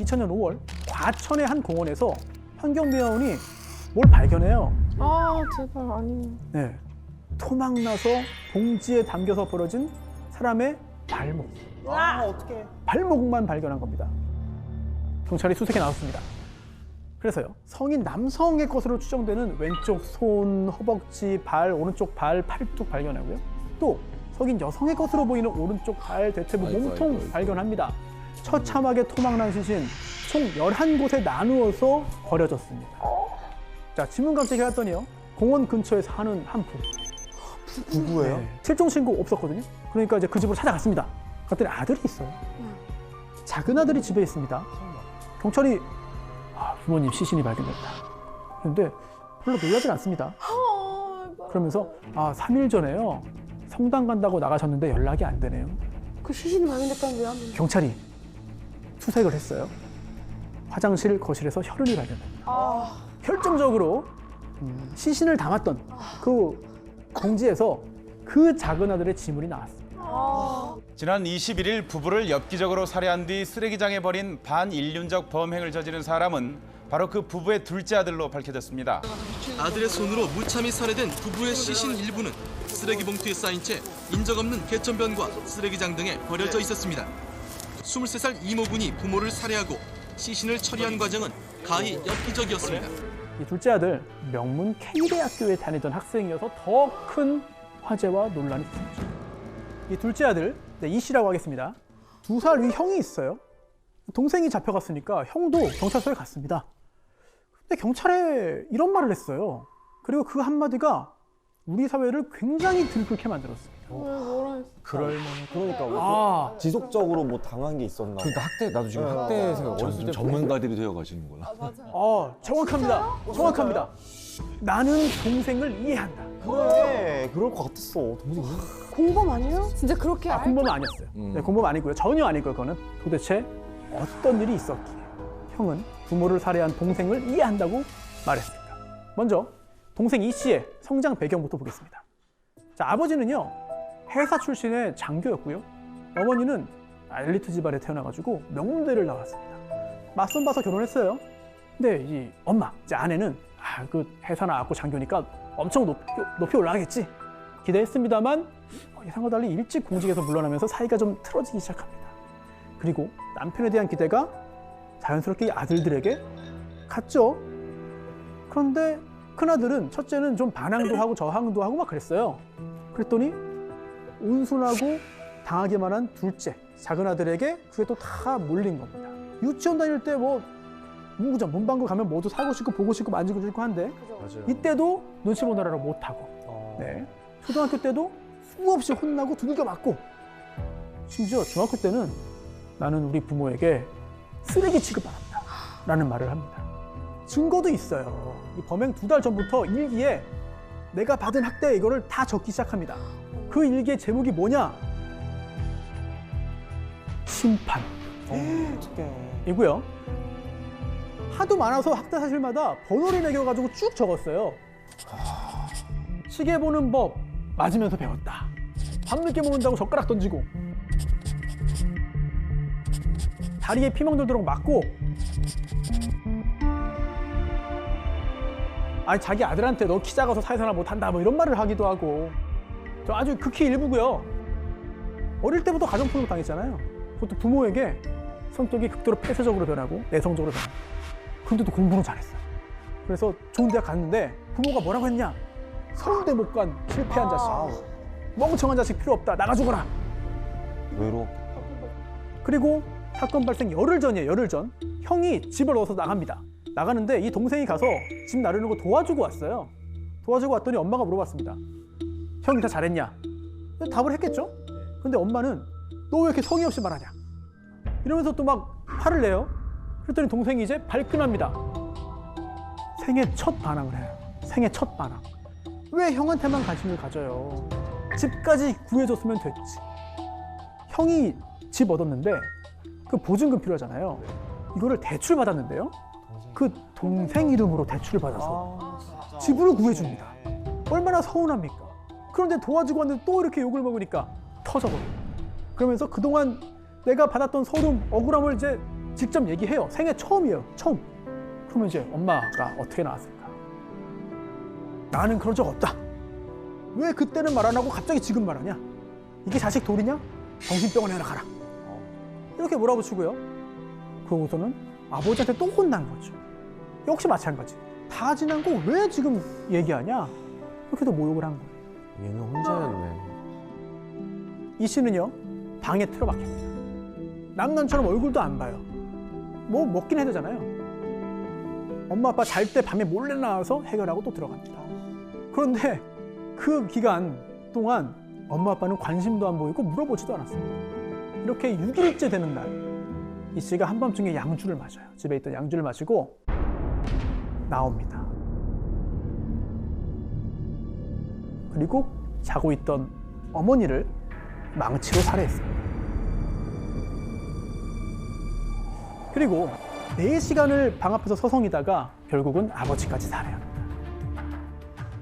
2000년 5월 과천의 한 공원에서 환경미화원이 뭘 발견해요. 아 제발 아니면. 네, 토막나서 봉지에 담겨서 벌어진 사람의 발목. 어떡해. 발목만 발견한 겁니다. 경찰이 수색에 나섰습니다. 그래서요, 성인 남성의 것으로 추정되는 왼쪽 손, 허벅지, 발, 오른쪽 발, 팔뚝 발견하고요. 또 성인 여성의 것으로 보이는 오른쪽 발, 대퇴부, 몸통 발견합니다. 처참하게 토막난 시신 총 11곳에 나누어서 버려졌습니다. 자, 지문감식을 했더니요, 공원 근처에 사는 한 부부. 부부예요? 네, 실종 신고 없었거든요. 그러니까 이제 그 집으로 찾아갔습니다. 그랬더니 아들이 있어요. 작은 아들이 집에 있습니다. 경찰이 부모님 시신이 발견됐다. 그런데 별로 놀라진 않습니다. 그러면서 3일 전에요, 성당 간다고 나가셨는데 연락이 안 되네요. 그 시신이 발견됐다는 왜 하면? 경찰이 수색을 했어요. 화장실, 거실에서 혈흔이 발견됩니다. 결정적으로 시신을 담았던 그 봉지에서 그 작은 아들의 지문이 나왔습니다. 지난 21일 부부를 엽기적으로 살해한 뒤 쓰레기장에 버린 반인륜적 범행을 저지른 사람은 바로 그 부부의 둘째 아들로 밝혀졌습니다. 아들의 손으로 무참히 살해된 부부의 시신 일부는 쓰레기 봉투에 쌓인 채 인적 없는 개천변과 쓰레기장 등에 버려져 있었습니다. 23살 이모군이 부모를 살해하고 시신을 처리한 과정은 가히 엽기적이었습니다. 이 둘째 아들, 명문 K대학교에 다니던 학생이어서 더 큰 화제와 논란이 있었죠. 이 둘째 아들, 이 씨라고 하겠습니다. 2살 위 형이 있어요. 동생이 잡혀갔으니까 형도 경찰서에 갔습니다. 근데 경찰에 이런 말을 했어요. 그리고 그 한마디가 우리 사회를 굉장히 들끓게 만들었습니다. 왜 뭐라 했어? 그러니까 지속적으로 뭐 당한 게 있었나? 그러니까 학대, 나도 지금 학대 생각 어렸을 때 전문가들이 되어 가시는구나. 정확합니다. 정확합니다. 나는 동생을 이해한다. 그래, 그럴 것 같았어. 동생이. 공범 아니에요? 진짜 그렇게 공범은 아니었어요. 네, 공범 아니고요. 전혀 아니고요. 그거는 도대체 어떤 일이 있었기에 형은 부모를 살해한 동생을 이해한다고 말했습니다. 먼저 동생 이 씨의 성장 배경부터 보겠습니다. 자, 아버지는요, 회사 출신의 장교였고요. 어머니는 엘리트 집안에 태어나가지고 명문대를 나왔습니다. 맞선 봐서 결혼했어요. 근데 이 엄마, 이제 아내는 그 회사 나왔고 장교니까 엄청 높이 올라가겠지 기대했습니다만 예상과 달리 일찍 공직에서 물러나면서 사이가 좀 틀어지기 시작합니다. 그리고 남편에 대한 기대가 자연스럽게 이 아들들에게 갔죠. 그런데 큰아들은, 첫째는 좀 반항도 하고 저항도 하고 막 그랬어요. 그랬더니 온순하고 당하기만 한 둘째, 작은 아들에게 그게 또 다 몰린 겁니다. 유치원 다닐 때 뭐 문구점, 문방구 가면 뭐도 사고 싶고 보고 싶고 만지고 싶고 한데 이때도 눈치 보느라고 못하고, 네, 초등학교 때도 수없이 혼나고 두들겨 맞고, 심지어 중학교 때는 나는 우리 부모에게 쓰레기 취급받았다 라는 말을 합니다. 증거도 있어요. 이 범행 2달 전부터 일기에 내가 받은 학대 이거를 다 적기 시작합니다. 그 일기의 제목이 뭐냐? 심판. 어떡해. 이고요. 하도 많아서 학대 사실마다 번호를 매겨가지고 쭉 적었어요. 시계 보는 법 맞으면서 배웠다. 밤늦게 먹는다고 젓가락 던지고, 다리에 피멍 들도록 맞고, 아니 자기 아들한테 너 키 작아서 사회생활 못한다 뭐 이런 말을 하기도 하고, 저 아주 극히 일부고요. 어릴 때부터 가정폭력 당했잖아요. 그것도 부모에게 성격이 극도로 폐쇄적으로 변하고 내성적으로 변하고. 근데도 공부는 잘했어요. 그래서 좋은 대학 갔는데 부모가 뭐라고 했냐? 서울대 못 간 실패한 자식, 멍청한 자식 필요 없다, 나가 죽어라. 외로. 그리고 사건 발생 열흘 전이에요. 열흘 전 형이 집을 얻어서 나갑니다. 나가는데 이 동생이 가서 집 나르는 거 도와주고 왔어요. 도와주고 왔더니 엄마가 물어봤습니다. 형이 다 잘했냐? 답을 했겠죠? 근데 엄마는 너 왜 이렇게 성의 없이 말하냐? 이러면서 또 막 화를 내요. 그랬더니 동생이 이제 발끈합니다. 생애 첫 반항을 해요. 생애 첫 반항. 왜 형한테만 관심을 가져요? 집까지 구해줬으면 됐지. 형이 집 얻었는데 그 보증금 필요하잖아요. 이거를 대출 받았는데요. 그 동생 이름으로 대출을 받아서 집을 구해줍니다. 얼마나 서운합니까? 그런데 도와주고 왔는데 또 이렇게 욕을 먹으니까 터져버려요. 그러면서 그동안 내가 받았던 서름, 억울함을 이제 직접 얘기해요. 생애 처음이에요. 처음. 그러면 이제 엄마가 어떻게 나왔을까? 나는 그런 적 없다. 왜 그때는 말 안 하고 갑자기 지금 말하냐? 이게 자식 도리냐? 정신병원에 하나 가라. 이렇게 몰아붙이고요. 그러고서는 아버지한테 또 혼난 거죠. 역시 마찬가지. 다 지난 거 왜 지금 얘기하냐? 이렇게도 모욕을 한 거예요. 얘는 혼자였네. 이 씨는요, 방에 틀어박힙니다. 남남처럼 얼굴도 안 봐요. 뭐 먹긴 해야 되잖아요. 엄마 아빠 잘 때 밤에 몰래 나와서 해결하고 또 들어갑니다. 그런데 그 기간 동안 엄마 아빠는 관심도 안 보이고 물어보지도 않았습니다. 이렇게 6일째 되는 날, 이 씨가 한밤중에 양주를 마셔요. 집에 있던 양주를 마시고 나옵니다. 그리고 자고 있던 어머니를 망치로 살해했습니다. 그리고 4시간을 방 앞에서 서성이다가 결국은 아버지까지 살해합니다.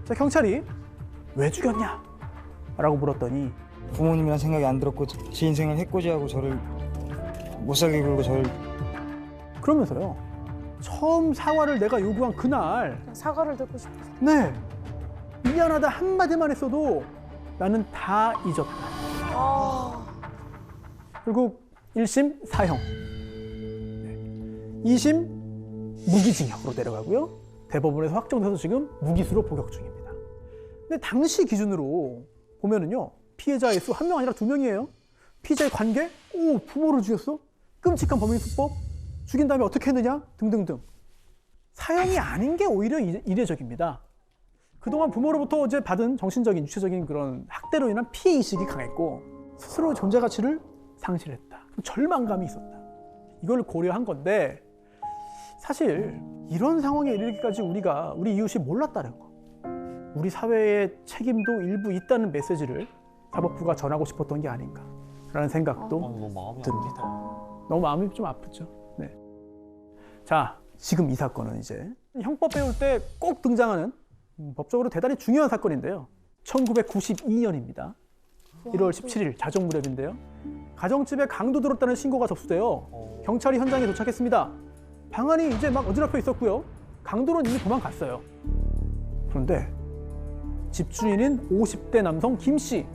자, 경찰이 왜 죽였냐? 라고 물었더니 부모님이란 생각이 안 들었고 제 인생을 해코지하고 저를 못 살게 굴고 저를 그러면서요. 처음 사과를 내가 요구한 그날 사과를 듣고 싶어서. 네, 미안하다 한마디만 했어도 나는 다 잊었다. 아, 결국 1심 사형, 2심 무기징역으로 내려가고요. 대법원에서 확정돼서 지금 무기수로 복역 중입니다. 근데 당시 기준으로 보면은요, 피해자의 수 1명 아니라 2명이에요. 피해자의 관계? 오, 부모를 죽였어? 끔찍한 범행 수법? 죽인 다음에 어떻게 했느냐? 등등등. 사형이 아닌 게 오히려 이례적입니다. 그동안 부모로부터 이제 받은 정신적인, 유체적인 그런 학대로 인한 피해의식이 강했고 스스로의 존재 가치를 상실했다. 절망감이 있었다. 이걸 고려한 건데 사실 이런 상황에 이르기까지 우리가 우리 이웃이 몰랐다는 거, 우리 사회의 책임도 일부 있다는 메시지를 사법부가 전하고 싶었던 게 아닌가라는 생각도 너무 마음이 듭니다. 너무 마음이 좀 아프죠. 네. 자, 지금 이 사건은 이제 형법 배울 때 꼭 등장하는 법적으로 대단히 중요한 사건인데요. 1992년입니다. 1월 17일 자정 무렵인데요. 가정집에 강도 들었다는 신고가 접수되어 경찰이 현장에 도착했습니다. 방안이 이제 막 어지럽혀 있었고요. 강도는 이미 도망갔어요. 그런데 집주인인 50대 남성 김 씨,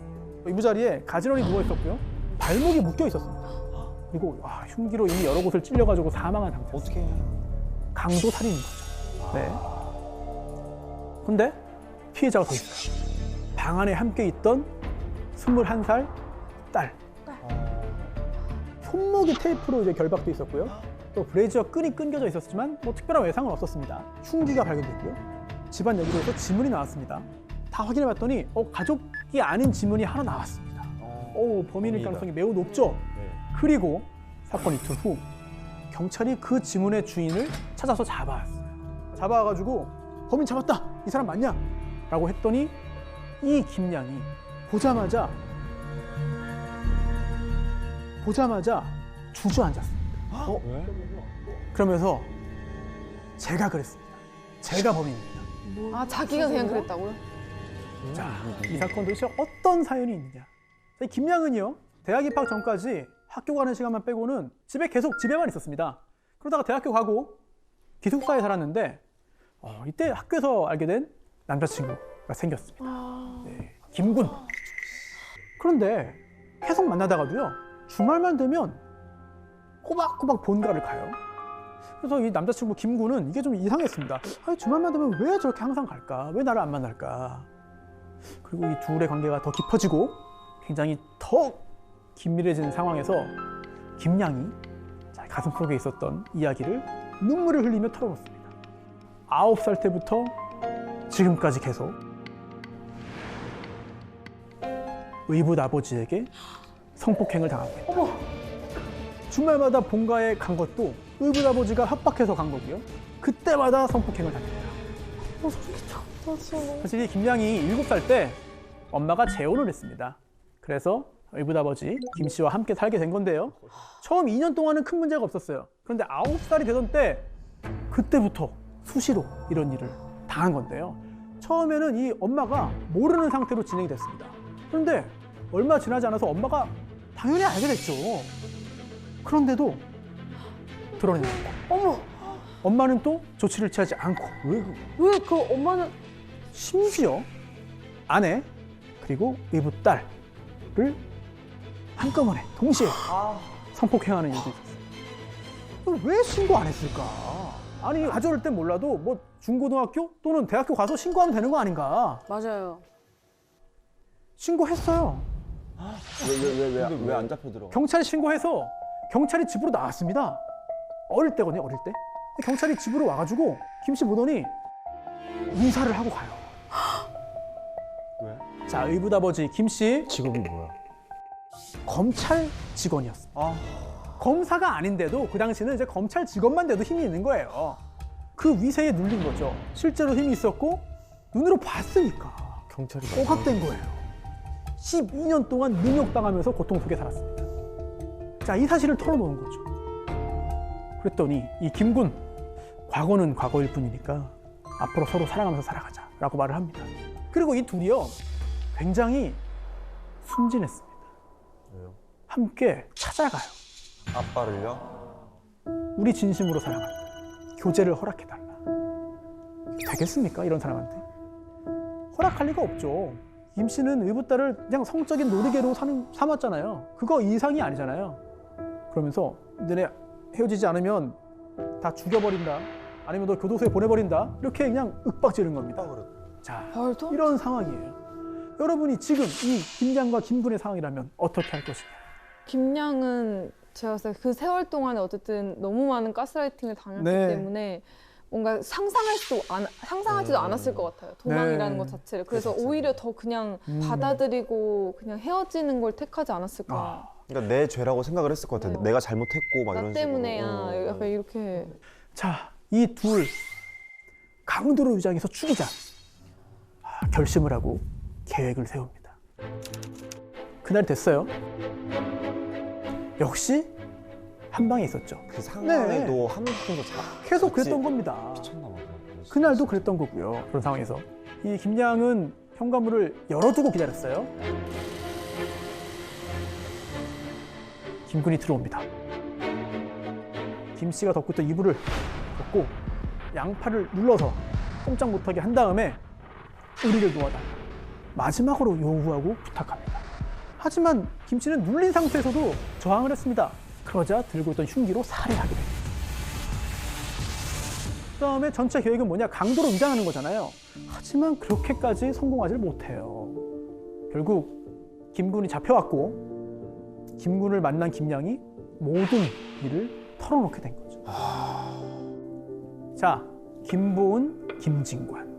이부자리에 가지런히 누워 있었고요. 발목이 묶여 있었습니다. 그리고 흉기로 이미 여러 곳을 찔려가지고 사망한 상태. 어떻게? 강도 살인인 거죠. 네. 근데 피해자가 더 있어요. 방 안에 함께 있던 21살 딸. 손목이 테이프로 이제 결박돼 있었고요. 또 브레이지와 끈이 끊겨져 있었지만 뭐 특별한 외상은 없었습니다. 흉기가 발견됐고요. 집안 여기로서 지문이 나왔습니다. 다 확인해봤더니 가족이 아닌 지문이 하나 나왔습니다. 범인일 가능성이 매우 높죠. 그리고 사건 이틀 후 경찰이 그 지문의 주인을 찾아서 잡아왔어요. 잡아와가지고 범인 잡았다! 이 사람 맞냐? 라고 했더니 이 김양이 보자마자 주저앉았습니다. 왜? 그러면서 제가 그랬습니다. 제가 범인입니다. 아 자기가 그냥 그랬다고요? 자, 이 사건 도대체 어떤 사연이 있느냐? 이 김양은요, 대학 입학 전까지 학교 가는 시간만 빼고는 집에만 있었습니다. 그러다가 대학교 가고 기숙사에 살았는데 이때 학교에서 알게 된 남자친구가 생겼습니다. 네, 김군. 그런데 계속 만나다가도요, 주말만 되면 꼬박꼬박 본가를 가요. 그래서 이 남자친구 김군은 이게 좀 이상했습니다. 아니, 주말만 되면 왜 저렇게 항상 갈까? 왜 나를 안 만날까? 그리고 이 둘의 관계가 더 깊어지고 굉장히 더 긴밀해진 상황에서 김양이 가슴속에 있었던 이야기를 눈물을 흘리며 털어놓습니다. 9살 때부터 지금까지 계속 의붓 아버지에게 성폭행을 당하고 있다. 주말마다 본가에 간 것도 의붓 아버지가 협박해서 간 거고요. 그때마다 성폭행을 당했다. 사실 이 김양이 7살 때 엄마가 재혼을 했습니다. 그래서 의붓 아버지 김 씨와 함께 살게 된 건데요. 처음 2년 동안은 큰 문제가 없었어요. 그런데 9살이 되던 때 그때부터 수시로 이런 일을 당한 건데요. 처음에는 이 엄마가 모르는 상태로 진행이 됐습니다. 그런데 얼마 지나지 않아서 엄마가 당연히 알게 됐죠. 그런데도 드러내는 거. 어머, 엄마는 또 조치를 취하지 않고 왜 그 엄마는 심지어 아내 그리고 의붓 딸을 한꺼번에 동시에 성폭행하는 일도 있었어요. 왜 신고 안 했을까? 아니 가져올 땐 몰라도 뭐 중고등학교 또는 대학교 가서 신고하면 되는 거 아닌가? 맞아요. 신고했어요. 왜 안 잡혀 들어가? 경찰에 신고해서 경찰이 집으로 나왔습니다. 어릴 때거든요, 어릴 때. 경찰이 집으로 와가지고 김 씨 보더니 인사를 하고 가요. 왜? 자, 의붓아버지 김 씨 직업이 뭐야? 검찰 직원이었습니다. 검사가 아닌데도 그 당시는 이제 검찰 직원만 돼도 힘이 있는 거예요. 그 위세에 눌린 거죠. 실제로 힘이 있었고 눈으로 봤으니까 경찰이 오각된 거예요. 12년 동안 능욕당하면서 고통 속에 살았습니다. 자, 이 사실을 털어놓은 거죠. 그랬더니 이 김군, 과거는 과거일 뿐이니까 앞으로 서로 사랑하면서 살아가자라고 말을 합니다. 그리고 이 둘이요, 굉장히 순진했습니다. 왜요? 함께 찾아가요. 아빠를요? 우리 진심으로 사랑한다. 교제를 허락해달라. 되겠습니까? 이런 사람한테. 허락할 리가 없죠. 김 씨는 의붓딸을 그냥 성적인 놀이개로 삼았잖아요. 그거 이상이 아니잖아요. 그러면서 너네 헤어지지 않으면 다 죽여버린다. 아니면 너 교도소에 보내버린다. 이렇게 그냥 윽박지른 겁니다. 자, 말도? 이런 상황이에요. 여러분이 지금 이 김양과 김군의 상황이라면 어떻게 할 것이냐. 김양은 제가 봤을 때 그 세월 동안에 어쨌든 너무 많은 가스라이팅을 당했기 네. 때문에 뭔가 상상하지도 않았을 것 같아요. 도망이라는 네. 것 자체를. 그래서 오히려 더 그냥 받아들이고 그냥 헤어지는 걸 택하지 않았을까. 그러니까 내 죄라고 생각을 했을 것 같아. 네. 내가 잘못했고 막 나 이런 때문에야 식으로. 약간 이렇게. 자, 이 둘 강도로 위장해서 죽이자. 결심을 하고 계획을 세웁니다. 그날 됐어요. 역시 한 방에 있었죠. 그 상황에도 네. 한국에서 계속 같이 그랬던 겁니다. 미쳤나 봐. 그날도 그랬던 거고요. 그런 상황에서 이 김양은 현관문을 열어두고 기다렸어요. 김군이 들어옵니다. 김 씨가 덮고 있던 이불을 덮고 양팔을 눌러서 꼼짝 못하게 한 다음에 우리를 놓아달라. 마지막으로 요구하고 부탁합니다. 하지만 김 씨는 눌린 상태에서도 저항을 했습니다. 그러자 들고 있던 흉기로 살해하게 됩니다. 그다음에 전체 계획은 뭐냐? 강도로 위장하는 거잖아요. 하지만 그렇게까지 성공하지 못해요. 결국 김군이 잡혀왔고 김군을 만난 김양이 모든 일을 털어놓게 된 거죠. 자, 김보은, 김진관.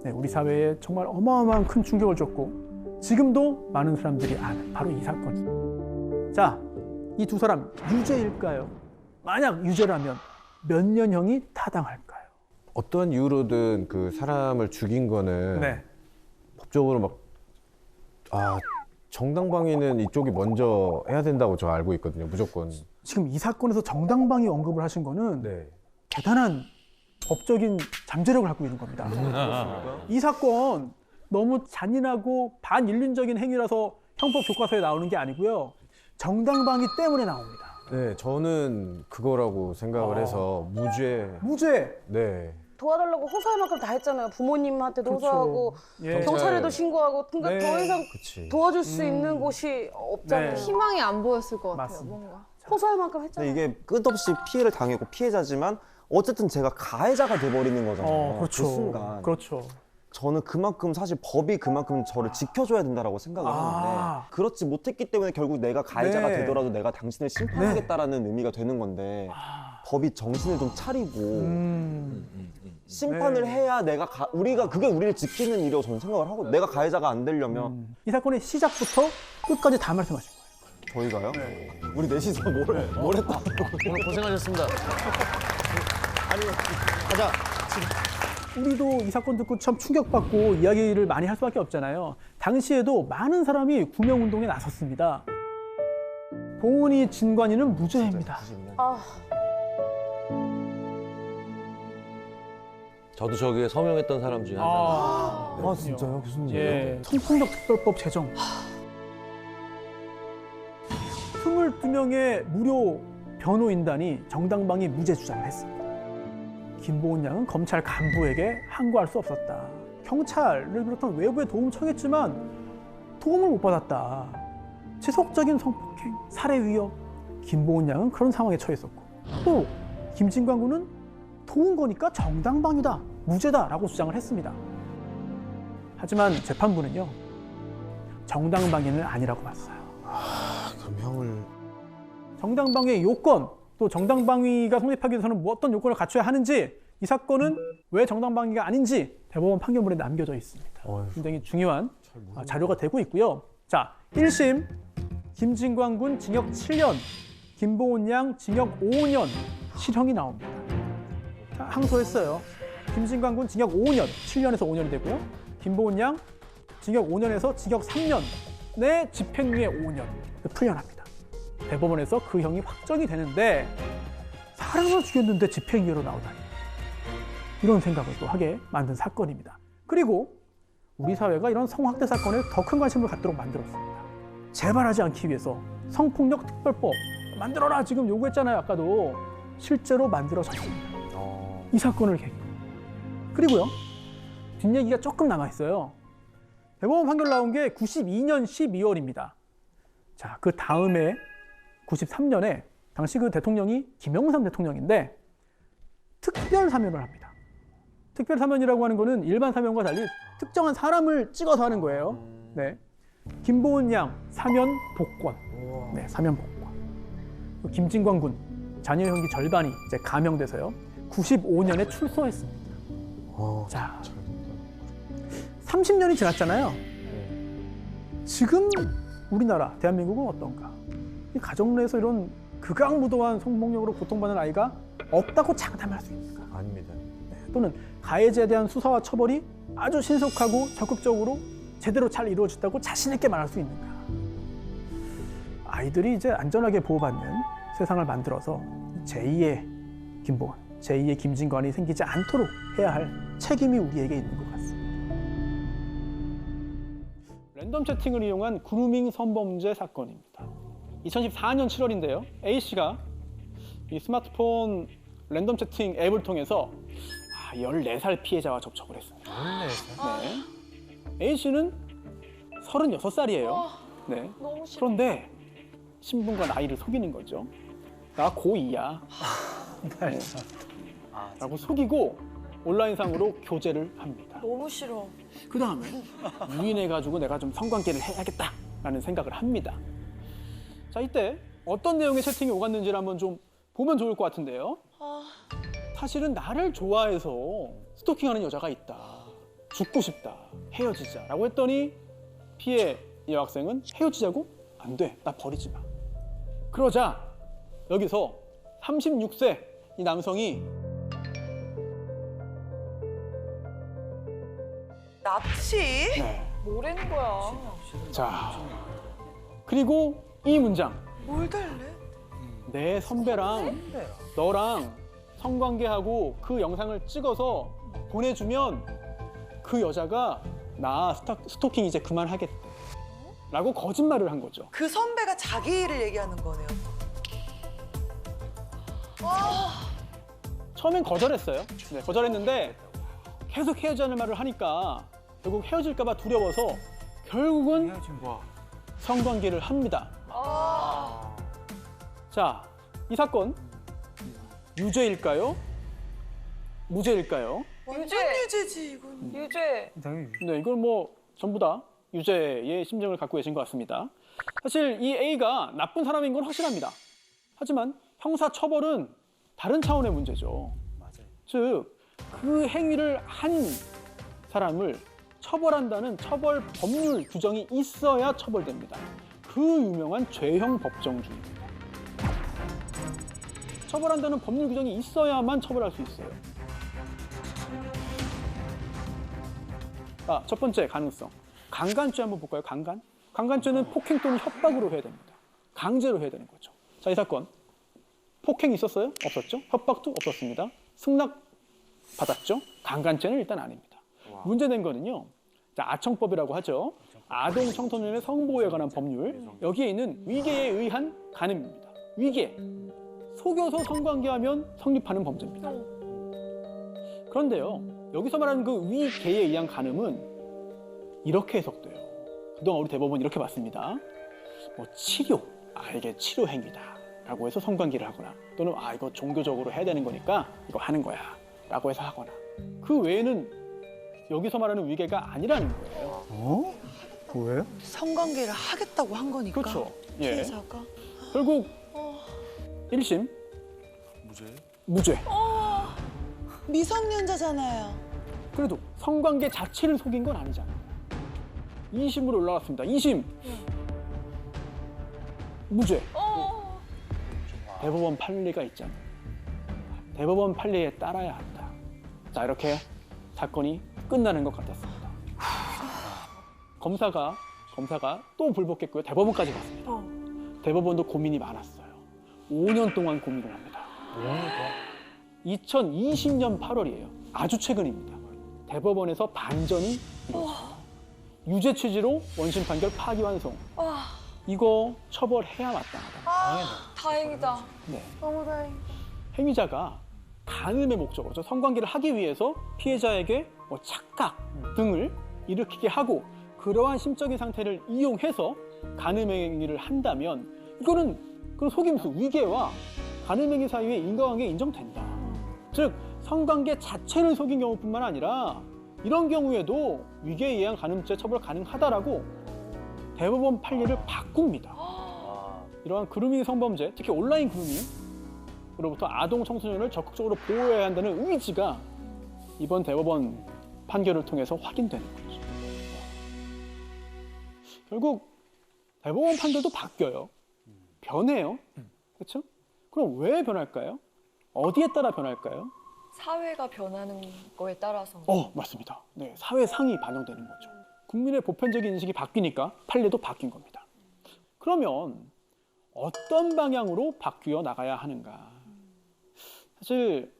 네, 우리 사회에 정말 어마어마한 큰 충격을 줬고 지금도 많은 사람들이 아는 바로 이 사건. 자, 이 두 사람 유죄일까요? 만약 유죄라면 몇 년형이 타당할까요? 어떤 이유로든 그 사람을 죽인 거는 네. 법적으로 막 정당방위는 이쪽이 먼저 해야 된다고 저 알고 있거든요. 무조건. 지금 이 사건에서 정당방위 언급을 하신 거는 네. 대단한 법적인 잠재력을 갖고 있는 겁니다. 이 사건 너무 잔인하고 반인륜적인 행위라서 형법 교과서에 나오는 게 아니고요. 정당방위 때문에 나옵니다. 네, 저는 그거라고 생각을 해서 무죄. 무죄. 네. 도와달라고 호소할 만큼 다 했잖아요. 부모님한테도 그렇죠. 호소하고 예. 경찰에도 신고하고 그러니까 네. 더 이상 그치. 도와줄 수 있는 곳이 없잖아요. 네. 희망이 안 보였을 것 같아요. 맞습니다. 뭔가. 호소할 만큼 했잖아요. 근데 이게 끝없이 피해를 당했고 피해자지만 어쨌든 제가 가해자가 돼버리는 거잖아요. 그렇죠. 그 순간. 그렇죠. 저는 그만큼 사실 법이 그만큼 저를 지켜줘야 된다라고 생각을 하는데 그렇지 못했기 때문에 결국 내가 가해자가 네. 되더라도 내가 당신을 심판하겠다라는 의미가 되는 건데 법이 정신을 좀 차리고 심판을 네. 해야 우리가 그게 우리를 지키는 일이라고 저는 생각을 하고 내가 가해자가 안 되려면 이 사건의 시작부터 끝까지 다 말씀하신 거예요. 저희가요? 우리 넷이서 뭘 했다. 오늘 고생하셨습니다. 우리도 이 사건 듣고 참 충격받고 이야기를 많이 할 수밖에 없잖아요. 당시에도 많은 사람이 구명운동에 나섰습니다. 보은이, 진관이는 무죄입니다. 저도 저기에 서명했던 사람 중에 한 사람. 아 진짜요? 무슨 일이에요? 예, 성폭력 특별법 제정. 22명의 무료 변호인단이 정당방위 무죄 주장을 했습니다. 김보은 양은 검찰 간부에게 항거할 수 없었다. 경찰을 비롯한 외부의 도움을 청했지만 도움을 못 받았다. 지속적인 성폭행, 살해 위협. 김보은 양은 그런 상황에 처했었고 또 김진관 군은 도운 거니까 정당방위다, 무죄다라고 주장을 했습니다. 하지만 재판부는요, 정당방위는 아니라고 봤어요. 그럼 형을 정당방위의 요건, 또 정당방위가 성립하기 위해서는 뭐 어떤 요건을 갖춰야 하는지, 이 사건은 왜 정당방위가 아닌지 대법원 판결문에 남겨져 있습니다. 굉장히 중요한 자료가 되고 있고요. 자, 1심 김진관 군 징역 7년, 김보은 양 징역 5년 실형이 나옵니다. 자, 항소했어요. 김진관 군 징역 5년, 7년에서 5년이 되고요. 김보은 양 징역 5년에서 징역 3년 내 집행유예 5년 풀려납니다. 대법원에서 그 형이 확정이 되는데 사람을 죽였는데 집행유예로 나오다니, 이런 생각을 또 하게 만든 사건입니다. 그리고 우리 사회가 이런 성학대 사건에 더 큰 관심을 갖도록 만들었습니다. 재발하지 않기 위해서 성폭력 특별법 만들어라 지금 요구했잖아요. 아까도 실제로 만들어졌습니다. 이 사건을 계기로. 그리고요, 뒷얘기가 조금 남아있어요. 대법원 판결 나온 게 92년 12월입니다. 자, 그 다음에 93년에 당시 그 대통령이 김영삼 대통령인데 특별 사면을 합니다. 특별 사면이라고 하는 거는 일반 사면과 달리 특정한 사람을 찍어서 하는 거예요. 네. 김보은 양 사면 복권. 네, 사면 복권. 김진관 군 자녀 형기 절반이 이제 감형돼서요. 95년에 출소했습니다. 자, 30년이 지났잖아요. 지금 우리나라 대한민국은 어떤가? 이 가정 내에서 이런 극악무도한 성폭력으로 고통받는 아이가 없다고 장담할 수 있을까? 아닙니다. 네, 또는 가해자에 대한 수사와 처벌이 아주 신속하고 적극적으로 제대로 잘 이루어졌다고 자신 있게 말할 수 있는가? 아이들이 이제 안전하게 보호받는 세상을 만들어서 제2의 김보은, 제2의 김진관이 생기지 않도록 해야 할 책임이 우리에게 있는 것 같습니다. 랜덤 채팅을 이용한 그루밍 성범죄 사건입니다. 2014년 7월인데요. A씨가 이 스마트폰 랜덤 채팅 앱을 통해서 14살 피해자와 접촉을 했습니다. 14살? 네. A씨는 36살이에요. 네. 그런데 신분과 나이를 속이는 거죠. 나 고2야. 네. 라고 속이고 온라인상으로 교제를 합니다. 너무 싫어. 그 다음에 유인해가지고 내가 좀 성관계를 해야겠다라는 생각을 합니다. 자, 이때 어떤 내용의 채팅이 오갔는지를 한번 좀 보면 좋을 것 같은데요. 사실은 나를 좋아해서 스토킹하는 여자가 있다. 죽고 싶다. 헤어지자라고 했더니 피해 여학생은 헤어지자고? 안 돼. 나 버리지 마. 그러자 여기서 36세 이 남성이 납치? 네. 뭐라는 거야? 자, 그리고 이 문장. 뭘 달래? 내 선배랑 너랑 성관계하고 그 영상을 찍어서 보내주면 그 여자가 나 스토킹 이제 그만하겠대 라고 거짓말을 한 거죠. 그 선배가 자기 일을 얘기하는 거네요. 와. 처음엔 거절했어요. 네, 거절했는데 계속 헤어지자는 말을 하니까 결국 헤어질까 봐 두려워서 결국은 성관계를 합니다. 자, 이 사건 유죄일까요? 무죄일까요? 완전 유죄지 이건. 유죄. 네, 이걸 뭐 전부 다 유죄의 심정을 갖고 계신 것 같습니다. 사실 이 A가 나쁜 사람인 건 확실합니다. 하지만 형사 처벌은 다른 차원의 문제죠. 즉, 그 행위를 한 사람을 처벌한다는 처벌 법률 규정이 있어야 처벌됩니다. 그 유명한 죄형 법정주의입니다. 처벌한다는 법률 규정이 있어야만 처벌할 수 있어요. 자, 첫 번째 가능성. 강간죄 한번 볼까요? 강간? 강간죄는 폭행 또는 협박으로 해야 됩니다. 강제로 해야 되는 거죠. 자, 이 사건. 폭행이 있었어요? 없었죠? 협박도 없었습니다. 승낙 받았죠? 강간죄는 일단 아닙니다. 문제된 거는요. 자, 아청법이라고 하죠. 아동 청소년의 성보호에 관한 법률. 여기에 있는 위계에 의한 간음입니다. 위계. 속여서 성관계하면 성립하는 범죄입니다. 그런데요, 여기서 말하는 그 위계에 의한 간음은 이렇게 해석돼요. 그동안 우리 대법원 이렇게 봤습니다. 뭐 치료, 이게 치료 행위다라고 해서 성관계를 하거나, 또는 이거 종교적으로 해야 되는 거니까 이거 하는 거야라고 해서 하거나, 그 외에는 여기서 말하는 위계가 아니라는 거예요. 왜? 성관계를 하겠다고 한 거니까. 그렇죠. 예. 피해자가. 결국 1심 무죄. 미성년자잖아요. 그래도 성관계 자체를 속인 건 아니잖아요. 2심으로 올라갔습니다. 2심 무죄. 대법원 판례가 있잖아요. 대법원 판례에 따라야 한다. 자, 이렇게 사건이 끝나는 것 같았습니다. 검사가 또 불복했고요. 대법원까지 갔습니다. 대법원도 고민이 많았어요. 5년 동안 고민을 합니다. 2020년 8월이에요. 아주 최근입니다. 대법원에서 반전이 이루어졌습니다. 유죄 취지로 원심 판결 파기환송. 이거 처벌해야 마땅하다. 다행이다. 네. 너무 다행이다. 행위자가 간음의 목적으로 성관계를 하기 위해서 피해자에게 뭐 착각 등을 일으키게 하고, 그러한 심적인 상태를 이용해서 간음 행위를 한다면 이거는 그런 속임수, 위계와 간음 행위 사이의 인과관계 인정된다. 즉 성관계 자체를 속인 경우뿐만 아니라 이런 경우에도 위계에 의한 간음죄 처벌 가능하다라고 대법원 판례를 바꿉니다. 이러한 그루밍 성범죄, 특히 온라인 그루밍으로부터 아동 청소년을 적극적으로 보호해야 한다는 의지가 이번 대법원 판결을 통해서 확인되는 거죠. 결국 대법원 판결도 바뀌어요. 변해요. 그렇죠? 그럼 왜 변할까요? 어디에 따라 변할까요? 사회가 변하는 거에 따라서. 맞습니다. 네, 사회상이 반영되는 거죠. 국민의 보편적인 인식이 바뀌니까 판례도 바뀐 겁니다. 그러면 어떤 방향으로 바뀌어 나가야 하는가? 사실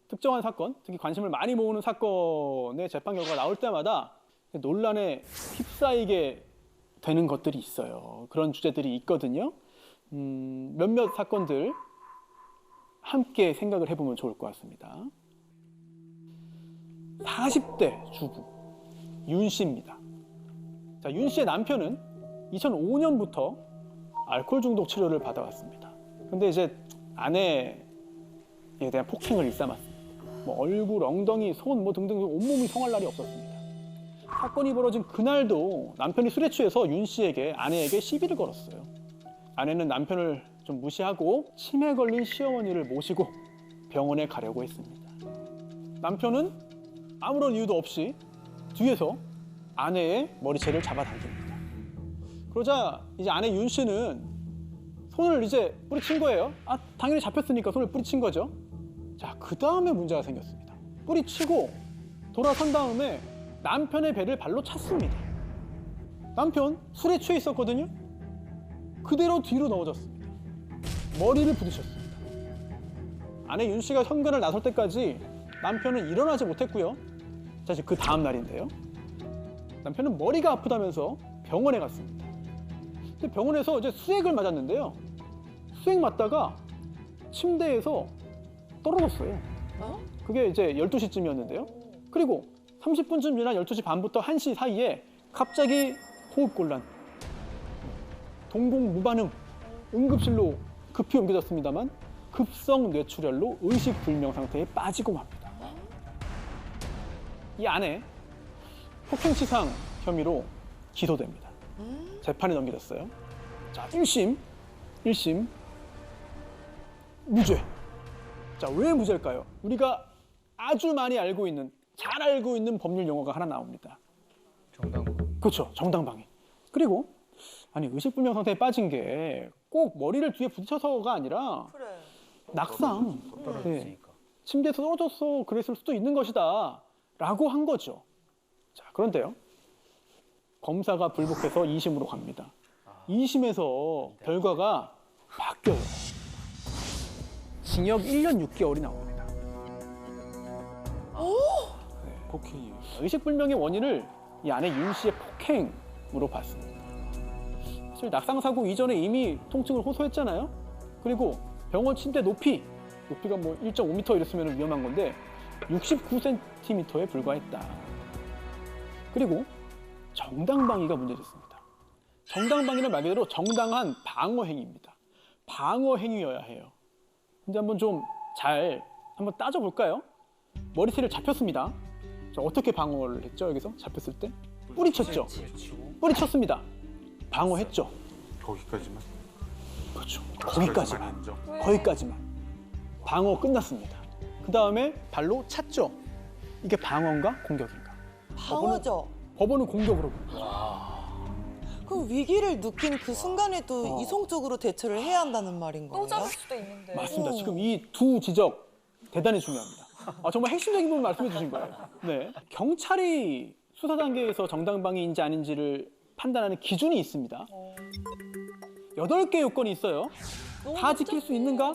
특정한 사건, 특히 관심을 많이 모으는 사건의 재판 결과가 나올 때마다 논란에 휩싸이게 되는 것들이 있어요. 그런 주제들이 있거든요. 몇몇 사건들 함께 생각을 해보면 좋을 것 같습니다. 40대 주부 윤 씨입니다. 자, 윤 씨의 남편은 2005년부터 알코올 중독 치료를 받아왔습니다. 근데 이제 아내에 대한 폭행을 일삼았습니다. 뭐 얼굴, 엉덩이, 손 뭐 등등 온몸이 성할 날이 없었습니다. 사건이 벌어진 그날도 남편이 술에 취해서 윤 씨에게, 아내에게 시비를 걸었어요. 아내는 남편을 좀 무시하고 치매 걸린 시어머니를 모시고 병원에 가려고 했습니다. 남편은 아무런 이유도 없이 뒤에서 아내의 머리채를 잡아당깁니다. 그러자 이제 아내 윤 씨는 손을 이제 뿌리친 거예요. 당연히 잡혔으니까 손을 뿌리친 거죠. 자, 그 다음에 문제가 생겼습니다. 뿌리치고 돌아선 다음에 남편의 배를 발로 찼습니다. 남편 술에 취해 있었거든요. 그대로 뒤로 넘어졌습니다. 머리를 부딪혔습니다. 아내 윤 씨가 현관을 나설 때까지 남편은 일어나지 못했고요. 사실 그 다음 날인데요. 남편은 머리가 아프다면서 병원에 갔습니다. 근데 병원에서 이제 수액을 맞았는데요. 수액 맞다가 침대에서 떨어졌어요. 그게 이제 12시쯤이었는데요. 그리고 30분쯤 지난 12시 반부터 1시 사이에 갑자기 호흡곤란, 동공 무반응, 응급실로 급히 옮겨졌습니다만 급성 뇌출혈로 의식불명 상태에 빠지고 맙니다. 이 아내 폭행치상 혐의로 기소됩니다. 재판에 넘겨졌어요. 자, 1심 무죄. 자, 왜 무죄일까요? 우리가 아주 많이 알고 있는, 잘 알고 있는 법률 용어가 하나 나옵니다. 정당방위. 그렇죠, 정당방위. 그리고 아니 의식불명 상태에 빠진 게 꼭 머리를 뒤에 부딪혀서가 아니라 그래. 낙상, 침대에서 떨어져서 그랬을 수도 있는 것이다 라고 한 거죠. 자, 그런데요, 검사가 불복해서 2심으로 갑니다. 2심에서 결과가 바뀌어요. 징역 1년 6개월이 나옵니다. 폭행이에요. 의식불명의 원인을 이 아내 윤 씨의 폭행으로 봤습니다. 사실 낙상사고 이전에 이미 통증을 호소했잖아요. 그리고 병원 침대 높이가 뭐 1.5m 이랬으면 위험한 건데 69cm에 불과했다. 그리고 정당방위가 문제됐습니다. 정당방위는 말 그대로 정당한 방어 행위입니다. 방어 행위여야 해요. 근데 한번 좀 잘 한번 따져볼까요? 머리채를 잡혔습니다. 자, 어떻게 방어를 했죠? 여기서 잡혔을 때 뿌리쳤죠. 뿌리쳤습니다. 방어했죠. 거기까지만. 그렇죠. 거기까지만. 방어 끝났습니다. 그 다음에 발로 찼죠. 이게 방어인가 공격인가? 방어죠. 법원은 공격으로 봅니다. 그 위기를 느낀 그 순간에도 이성적으로 대처를 해야 한다는 말인 거예요? 또 잡을 수도 있는데. 맞습니다. 지금 이 두 지적 대단히 중요합니다. 정말 핵심적인 부분 말씀해 주신 거예요. 네. 경찰이 수사 단계에서 정당방위인지 아닌지를 판단하는 기준이 있습니다. 8개 요건이 있어요. 다 지킬 수 있는가?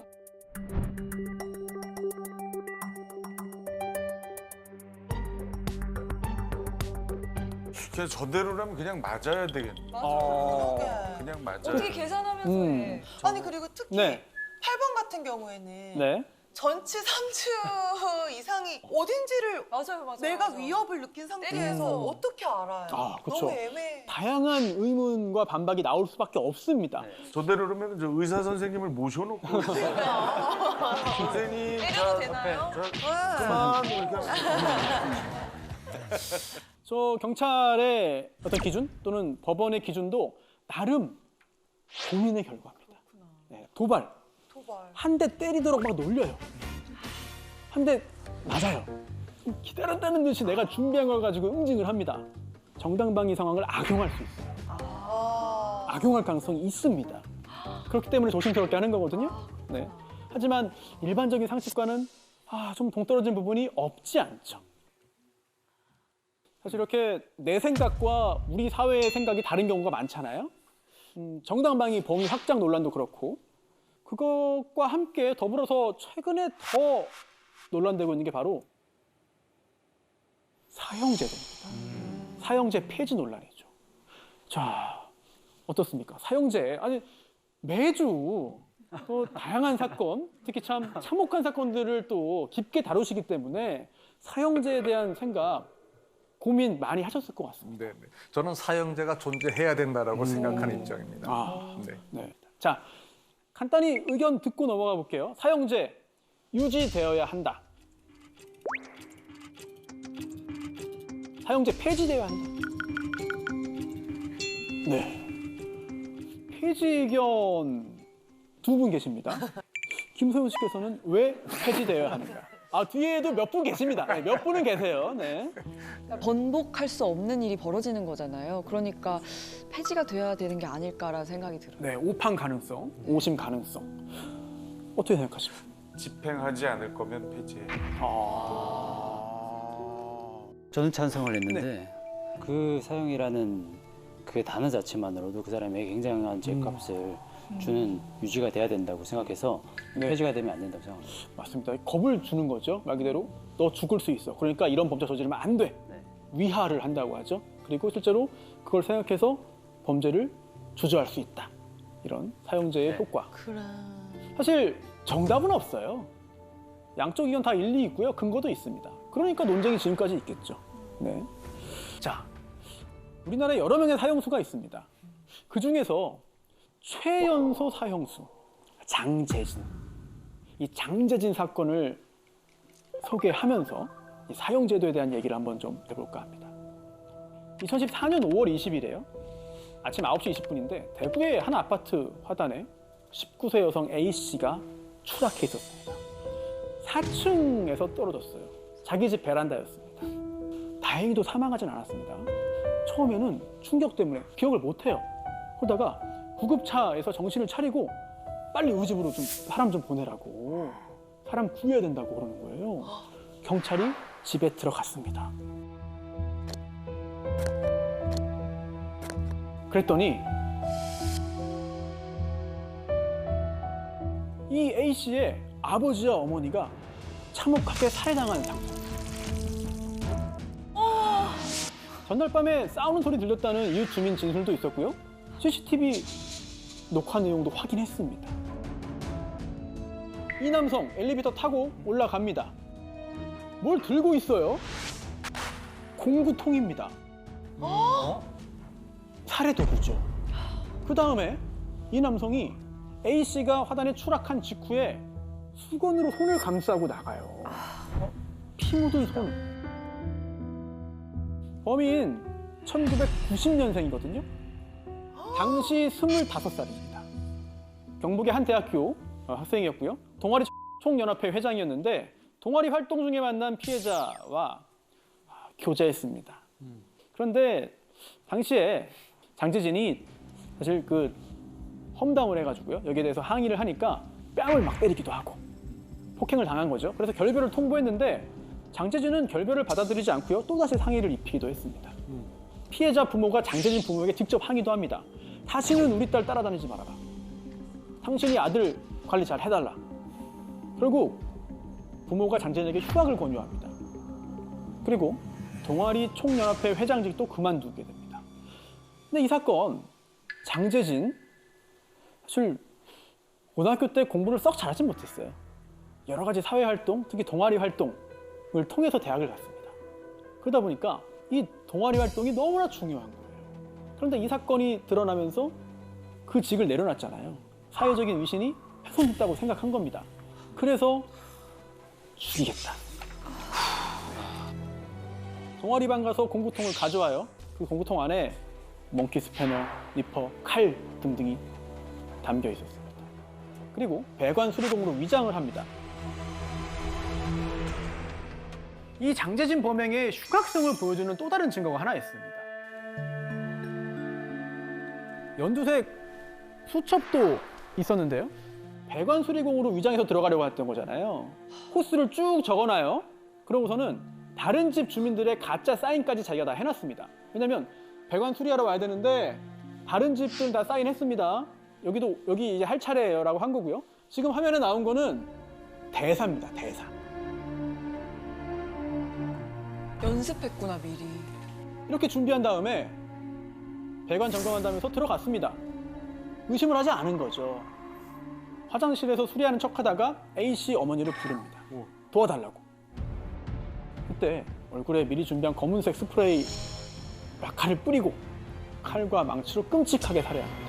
그냥 저대로라면 그냥 맞아야 되겠네. 그냥 맞아야 어떻게 계산하면서 해. 아니 그리고 특히 네. 8번 같은 경우에는 네. 전치 3주 이상이 어딘지를 맞아요. 내가 위협을 느낀 상태에서 어떻게 알아요? 그렇죠. 너무 애매해. 다양한 의문과 반박이 나올 수밖에 없습니다. 저대로라면 저 의사 선생님을 모셔놓고 선생님 때려도 되나요? 그만 이렇게 하면 저 경찰의 어떤 기준 또는 법원의 기준도 나름 고민의 결과입니다. 네, 도발. 한 대 때리도록 막 놀려요. 한 대 맞아요. 기다렸다는 듯이 내가 준비한 걸 가지고 응징을 합니다. 정당방위 상황을 악용할 수 있어요. 악용할 가능성이 있습니다. 그렇기 때문에 조심스럽게 하는 거거든요. 네. 하지만 일반적인 상식과는 좀 동떨어진 부분이 없지 않죠. 사실 이렇게 내 생각과 우리 사회의 생각이 다른 경우가 많잖아요. 정당방위 범위 확장 논란도 그렇고 그것과 함께 더불어서 최근에 더 논란되고 있는 게 바로 사형제도입니다. 사형제 폐지 논란이죠. 자, 어떻습니까? 사형제, 아니 매주 또 다양한 사건, 특히 참 참혹한 사건들을 또 깊게 다루시기 때문에 사형제에 대한 생각, 고민 많이 하셨을 것 같습니다. 네. 저는 사형제가 존재해야 된다라고 생각하는 입장입니다. 네. 자, 간단히 의견 듣고 넘어가 볼게요. 사형제 유지되어야 한다. 사형제 폐지되어야 한다. 네. 폐지 의견 두 분 계십니다. 김소연 씨께서는 왜 폐지되어야 하는가? 뒤에도 몇 분 계십니다. 네, 몇 분은 계세요. 네. 번복할 수 없는 일이 벌어지는 거잖아요. 그러니까 폐지가 돼야 되는 게 아닐까라는 생각이 들어요. 네, 오판 가능성, 오심 가능성. 어떻게 생각하십니까? 집행하지 않을 거면 폐지해. 저는 찬성을 했는데 그 사형이라는 그 단어 자체만으로도 그 사람에게 굉장한 죄값을 주는 유지가 돼야 된다고 생각해서 폐지가 되면 안 된다고 생각합니다. 맞습니다. 겁을 주는 거죠. 말 그대로 너 죽을 수 있어. 그러니까 이런 범죄 저지르면 안 돼. 위하를 한다고 하죠. 그리고 실제로 그걸 생각해서 범죄를 주저할 수 있다. 이런 사형제의 효과. 사실 정답은 없어요. 양쪽 의견 다 일리 있고요. 근거도 있습니다. 그러니까 논쟁이 지금까지 있겠죠. 네. 자, 우리나라에 여러 명의 사형수가 있습니다. 그 중에서 최연소 사형수 장재진. 이 장재진 사건을 소개하면서 이 사형제도에 대한 얘기를 한번 좀 해볼까 합니다. 2014년 5월 20일에요. 아침 9시 20분인데 대구의 한 아파트 화단에 19세 여성 A씨가 추락해 있었습니다. 4층에서 떨어졌어요. 자기 집 베란다였습니다. 다행히도 사망하진 않았습니다. 처음에는 충격 때문에 기억을 못해요. 그러다가 구급차에서 정신을 차리고 빨리 우리 집으로 좀 사람 좀 보내라고, 사람 구해야 된다고 그러는 거예요. 경찰이 집에 들어갔습니다. 그랬더니 이 A씨의 아버지와 어머니가 참혹하게 살해당한 상태입니다. 전날 밤에 싸우는 소리 들렸다는 이웃 주민 진술도 있었고요. CCTV 녹화 내용도 확인했습니다. 이 남성 엘리베이터 타고 올라갑니다. 뭘 들고 있어요? 공구통입니다. 살해 도구죠. 그 다음에 이 남성이 A씨가 화단에 추락한 직후에 수건으로 손을 감싸고 나가요. 피 묻은 손. 범인 1990년생이거든요. 당시 25살입니다. 경북의 한 대학교 학생이었고요. 동아리 총연합회 회장이었는데 동아리 활동 중에 만난 피해자와 교제했습니다. 그런데 당시에 장재진이 사실 그 험담을 해가지고요. 여기에 대해서 항의를 하니까 뺨을 막 때리기도 하고 폭행을 당한 거죠. 그래서 결별을 통보했는데 장재진은 결별을 받아들이지 않고요. 또다시 상의를 입히기도 했습니다. 피해자 부모가 장재진 부모에게 직접 항의도 합니다. 다시는 우리 딸 따라다니지 말아라. 당신이 아들 관리 잘 해달라. 결국 부모가 장재진에게 휴학을 권유합니다. 그리고 동아리 총연합회 회장직도 그만두게 됩니다. 근데 이 사건 장재진 사실 고등학교 때 공부를 썩 잘하진 못했어요. 여러 가지 사회활동, 특히 동아리 활동을 통해서 대학을 갔습니다. 그러다 보니까 이 동아리 활동이 너무나 중요한 거예요. 그런데 이 사건이 드러나면서 그 직을 내려놨잖아요. 사회적인 위신이 훼손됐다고 생각한 겁니다. 그래서 죽이겠다. 동아리반 가서 공구통을 가져와요. 그 공구통 안에 몽키 스패너, 니퍼, 칼 등등이 담겨 있었습니다. 그리고 배관 수리공으로 위장을 합니다. 이 장재진 범행의 흉악성을 보여주는 또 다른 증거가 하나 있습니다. 연두색 수첩도 있었는데요. 배관 수리공으로 위장해서 들어가려고 했던 거잖아요. 코스를 쭉 적어놔요. 그러고서는 다른 집 주민들의 가짜 사인까지 자기가 다 해놨습니다. 왜냐면 배관 수리하러 와야 되는데 다른 집들 다 사인했습니다. 여기 이제 할 차례예요라고 한 거고요. 지금 화면에 나온 거는 대사입니다. 대사. 연습했구나 미리. 이렇게 준비한 다음에 배관 점검한다면서 들어갔습니다. 의심을 하지 않은 거죠. 화장실에서 수리하는 척하다가 A씨 어머니를 부릅니다. 도와달라고. 그때 얼굴에 미리 준비한 검은색 스프레이 라카를 뿌리고 칼과 망치로 끔찍하게 살해합니다.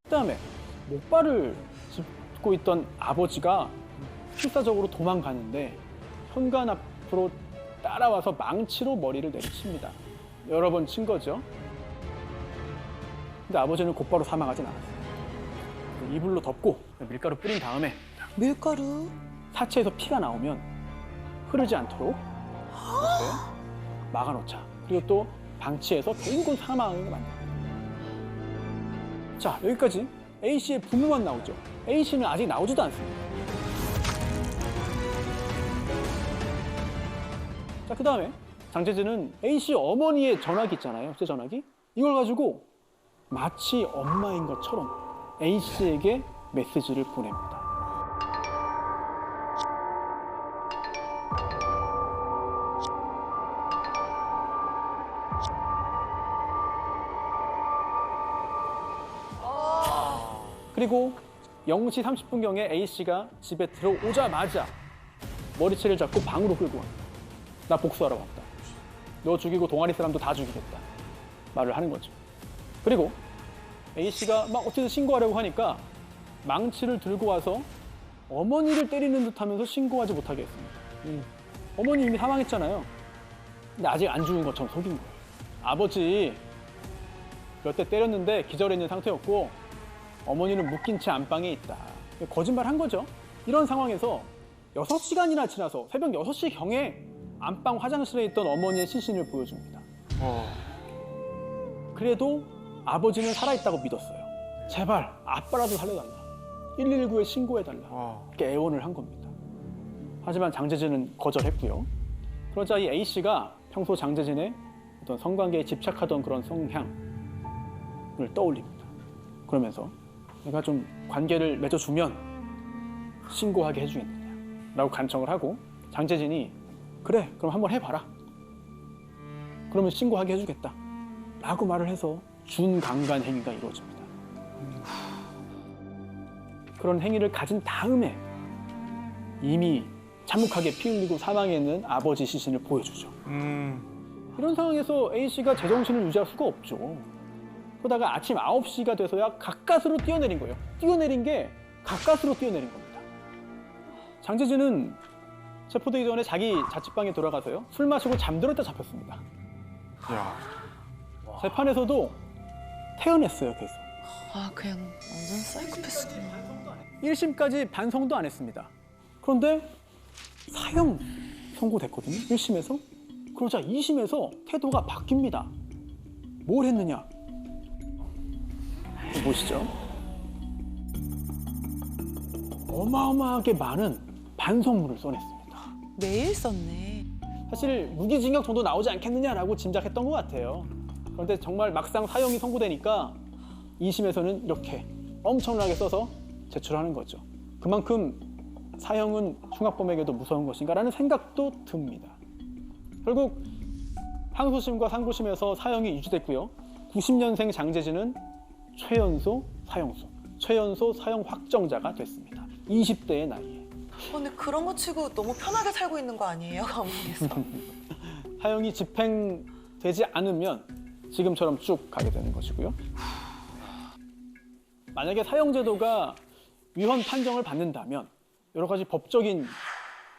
그다음에 목발을 짚고 있던 아버지가 필사적으로 도망가는데 현관 앞으로 따라와서 망치로 머리를 내리칩니다. 여러 번 친 거죠. 근데 아버지는 곧바로 사망하진 않았어요. 이불로 덮고 밀가루 뿌린 다음에 밀가루? 사체에서 피가 나오면 흐르지 않도록 이렇게 막아놓자. 그리고 또 방치해서 대인군 사망하게 만듭니다. 자, 여기까지 A씨의 부모만 나오죠. A씨는 아직 나오지도 않습니다. 자, 그 다음에 장재진은 A씨 어머니의 전화기 있잖아요. 제 전화기. 이걸 가지고 마치 엄마인 것처럼 A씨에게 메시지를 보냅니다. 그리고 0시 30분경에 A씨가 집에 들어오자마자 머리채를 잡고 방으로 끌고 갑니다. 나 복수하러 왔다. 너 죽이고 동아리 사람도 다 죽이겠다. 말을 하는 거죠. 그리고 A씨가 막 어떻게든 신고하려고 하니까 망치를 들고 와서 어머니를 때리는 듯 하면서 신고하지 못하게 했습니다. 어머니 이미 사망했잖아요. 근데 아직 안 죽은 것처럼 속인 거예요. 아버지 몇 대 때렸는데 기절해 있는 상태였고 어머니는 묶인 채 안방에 있다. 거짓말 한 거죠. 이런 상황에서 6시간이나 지나서 새벽 6시경에 안방 화장실에 있던 어머니의 시신을 보여줍니다. 그래도 아버지는 살아있다고 믿었어요. 제발 아빠라도 살려달라. 119에 신고해달라. 이렇게 애원을 한 겁니다. 하지만 장재진은 거절했고요. 그러자 이 A씨가 평소 장재진의 어떤 성관계에 집착하던 그런 성향을 떠올립니다. 그러면서 내가 좀 관계를 맺어주면 신고하게 해주겠느냐 라고 간청을 하고 장재진이 그래 그럼 한번 해봐라. 그러면 신고하게 해주겠다 라고 말을 해서 준강간 행위가 이루어집니다. 그런 행위를 가진 다음에 이미 참혹하게 피 흘리고 사망해 있는 아버지 시신을 보여주죠. 이런 상황에서 A씨가 제정신을 유지할 수가 없죠. 그러다가 아침 9시가 돼서야 가까스로 뛰어내린 거예요. 뛰어내린 게 가까스로 뛰어내린 겁니다. 장재진은 체포되기 전에 자기 자취방에 돌아가서요. 술 마시고 잠들었다 잡혔습니다. 재판에서도 태어났어요, 계속. 아, 그냥 완전 사이코패스구나. 1심까지 반성도 안 했습니다. 그런데 사형 선고됐거든요, 1심에서. 그러자 2심에서 태도가 바뀝니다. 뭘 했느냐? 보시죠. 어마어마하게 많은 반성문을 써냈습니다. 매일 썼네. 사실 무기징역 정도 나오지 않겠느냐라고 짐작했던 것 같아요. 그런데 정말 막상 사형이 선고되니까 2심에서는 이렇게 엄청나게 써서 제출하는 거죠. 그만큼 사형은 흉악범에게도 무서운 것인가라는 생각도 듭니다. 결국 항소심과 상고심에서 사형이 유지됐고요. 90년생 장재진은 최연소 사형수, 최연소 사형 확정자가 됐습니다. 20대의 나이에. 근데 그런 거 치고 너무 편하게 살고 있는 거 아니에요, 감옥에서? 사형이 집행되지 않으면 지금처럼 쭉 가게 되는 것이고요. 만약에 사형제도가 위헌 판정을 받는다면 여러 가지 법적인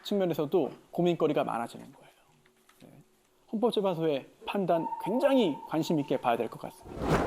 측면에서도 고민거리가 많아지는 거예요. 헌법재판소의 판단 굉장히 관심 있게 봐야 될 것 같습니다.